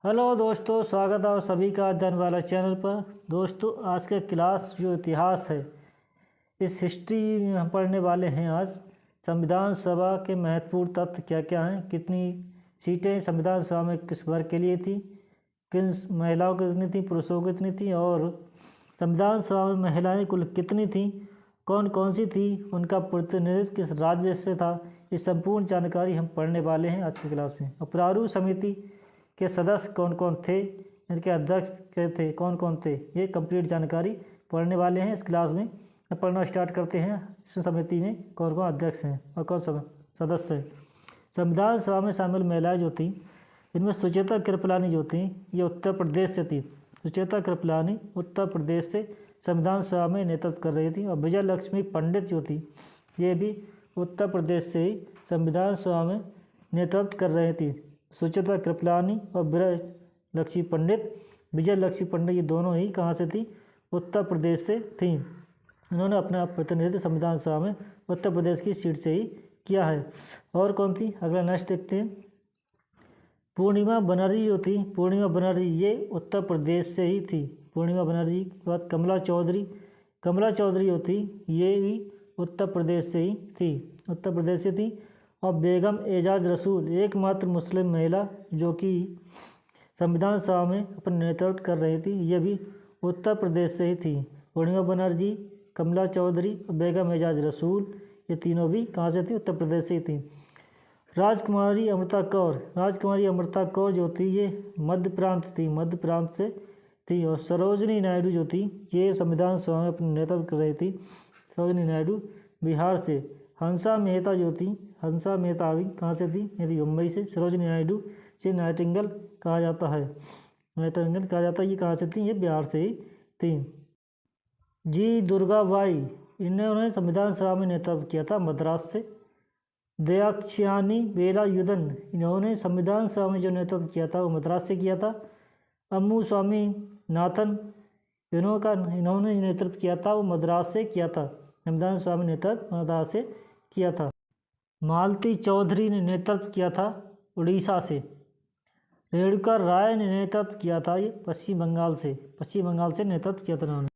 Hello दोस्तों, स्वागत है आप सभी का अध्ययन वाला चैनल पर। दोस्तों, आज का क्लास जो इतिहास है, इस हिस्ट्री में हम पढ़ने वाले हैं। आज संविधान सभा के महत्वपूर्ण तथ्य क्या क्या हैं, कितनी सीटें संविधान सभा में किस वर्ग के लिए थी, किन महिलाओं की कितनी थी, पुरुषों की कितनी थी, और संविधान सभा में महिलाएं कुल कितनी थीं, कौन कौन सी थी, उनका प्रतिनिधित्व किस राज्य से था। इस संपूर्ण जानकारी हम पढ़ने वाले हैं आज की क्लास में। और प्रारूप समिति के सदस्य कौन कौन थे, इनके अध्यक्ष क्या थे, कौन कौन थे, ये कंप्लीट जानकारी पढ़ने वाले हैं इस क्लास में। पढ़ना स्टार्ट करते हैं। इस समिति में कौन कौन अध्यक्ष हैं और कौन सदस्य हैं। संविधान सभा में शामिल महिलाएं जो थी, इनमें सुचेता कृपलानी जो थी, ये उत्तर प्रदेश से थी। सुचेता कृपलानी उत्तर प्रदेश से संविधान सभा में नेतृत्व कर रही थी। और विजय लक्ष्मी पंडित जो थी, ये भी उत्तर प्रदेश से ही संविधान सभा में नेतृत्व कर रही थी। सुचेता कृपलानी और विजय लक्ष्मी पंडित ये दोनों ही कहाँ से थी, उत्तर प्रदेश से थी। इन्होंने अपना प्रतिनिधित्व संविधान सभा में उत्तर प्रदेश की सीट से ही किया है। और कौन थी, अगला नेक्स्ट देखते हैं। पूर्णिमा बनर्जी जो थी, पूर्णिमा बनर्जी ये उत्तर प्रदेश से ही थी। पूर्णिमा बनर्जी के बाद कमला चौधरी जो थी, ये भी उत्तर प्रदेश से ही थी, उत्तर प्रदेश से थी। और बेगम एजाज रसूल एकमात्र मुस्लिम महिला जो कि संविधान सभा में अपना नेतृत्व कर रही थी, ये भी उत्तर प्रदेश से ही थी। पूर्णिमा बनर्जी, कमला चौधरी और बेगम एजाज रसूल ये तीनों भी कहाँ से थी, उत्तर प्रदेश से ही थी। राजकुमारी अमृता कौर जो थी, ये मध्य प्रांत से थी। और सरोजनी नायडू जो थी, ये संविधान सभा में अपना नेतृत्व कर रही थी। सरोजनी नायडू बिहार से। हंसा मेहता भी कहाँ से थी, यदि मुंबई से। सरोजनी नायडू से नाइटिंगेल कहा जाता है, ये कहाँ से थी, ये बिहार से ही थी। जी दुर्गा बाई, उन्होंने संविधान सभा में नेतृत्व किया था मद्रास से। दयाक्षायणी वेलायुधन, इन्होंने संविधान सभा में जो नेतृत्व किया था वो मद्रास से किया था। अम्मू स्वामी नाथन, इन्होंने नेतृत्व किया था वो मद्रास से किया था। संविधान सभा में नेतृत्व मद्रास से किया था। मालती चौधरी ने नेतृत्व किया था उड़ीसा से। रेणुका राय ने नेतृत्व किया था ये पश्चिम बंगाल से नेतृत्व किया था उन्होंने।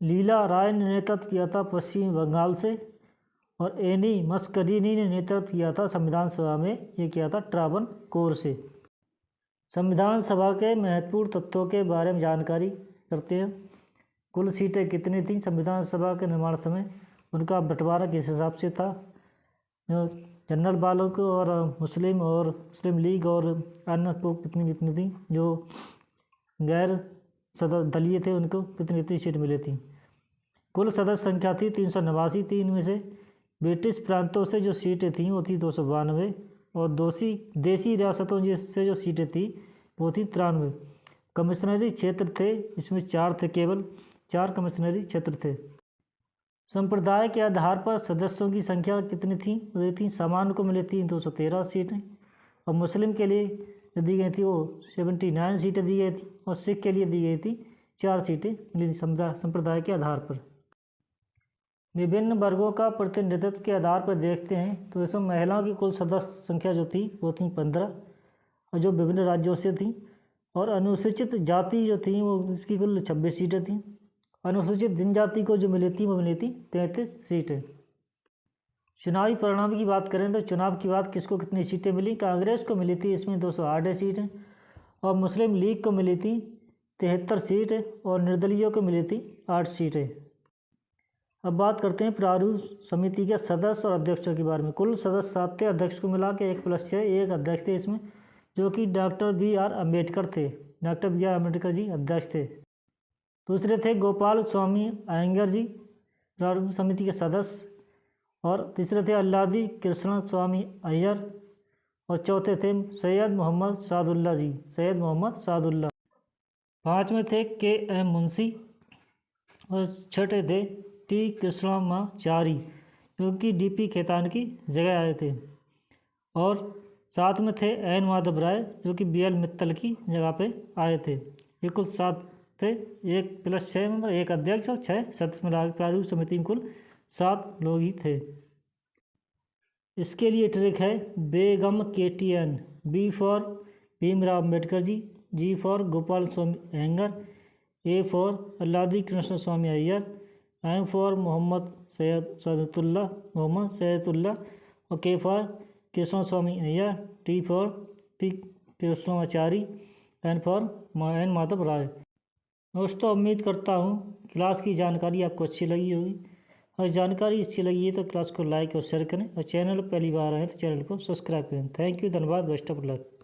लीला राय ने नेतृत्व किया था पश्चिम बंगाल से। और एनी मस्करीनी ने नेतृत्व किया था संविधान सभा में, ये किया था ट्रावनकोर से। संविधान सभा के महत्वपूर्ण तत्वों के बारे में जानकारी करते हैं। कुल सीटें कितनी थीं संविधान सभा के निर्माण समय, उनका बंटवारा किस हिसाब से था, जनरल वालों को और मुस्लिम लीग और अन्य को कितनी थी, जो गैर दलीय थे उनको कितनी सीट मिली थी। कुल सदस्य संख्या थी 389 थी। इनमें से ब्रिटिश प्रांतों से जो सीटें थीं वो थी 292। और देसी रियासतों से जो सीटें थी वो थी 93। कमिश्नरी क्षेत्र थे, इसमें 4 थे, केवल 4 कमिश्नरी क्षेत्र थे। संप्रदाय के आधार पर सदस्यों की संख्या कितनी थी, सामान्य को मिली थी 213 सीटें। और मुस्लिम के लिए दी गई थी वो 79 सीटें दी गई थी। और सिख के लिए दी गई थी 4 सीटें मिली संप्रदाय के आधार पर। विभिन्न वर्गों का प्रतिनिधित्व के आधार पर देखते हैं तो इसमें महिलाओं की कुल सदस्य संख्या जो थी वो थी 15, और जो विभिन्न राज्यों से थी। और अनुसूचित जाति जो थी वो इसकी कुल 26 सीटें थीं। अनुसूचित जनजाति को जो मिली थी वो मिली थी 33 सीटें। चुनावी परिणाम की बात करें तो चुनाव की बात किसको कितनी सीटें मिली, कांग्रेस को मिली थी इसमें 208 सीटें। और मुस्लिम लीग को मिली थी 73 सीटें। और निर्दलीयों को मिली थी 8 सीटें। अब बात करते हैं प्रारूप समिति के सदस्य और अध्यक्षों के बारे में। कुल सदस्य 7 थे, अध्यक्ष को मिला के 1+6 एक अध्यक्ष थे इसमें, जो कि डॉक्टर B.R. अम्बेडकर थे। Doctor B.R. अम्बेडकर जी अध्यक्ष थे। दूसरे थे गोपाल स्वामी अयंगर जी, प्रारूप समिति के सदस्य। और तीसरे थे अल्लादी कृष्ण स्वामी अय्यर। और चौथे थे सैयद मोहम्मद सादुल्ला। 5वें थे K.M. मुंशी। और छठे थे T. कृष्णमाचारी, जो कि D.P. खेतान की जगह आए थे। और 7 में थे N. माधव राय, जो कि B.L. मित्तल की जगह पे आए थे। ये कुल 7 थे, 1+6 मतलब एक अध्यक्ष और 6 सदस्य मिला प्रारूप समिति में कुल 7 लोग ही थे। इसके लिए ट्रिक है बेगम KTN, B for Bhimrao Ambedkar ji, G for Gopal Swami Iyengar, A for Alladi Krishna Swami Iyer, M for Mohammed Saadullah, और K for Krishna Swami Iyer, T for T Krishnamachari, N for N Madhav Rai. दोस्तों उम्मीद करता हूँ क्लास की जानकारी आपको अच्छी लगी होगी, और जानकारी अच्छी लगी है तो क्लास को लाइक और शेयर करें, और चैनल पर पहली बार आए तो चैनल को सब्सक्राइब करें। थैंक यू, धन्यवाद, बेस्ट ऑफ लक।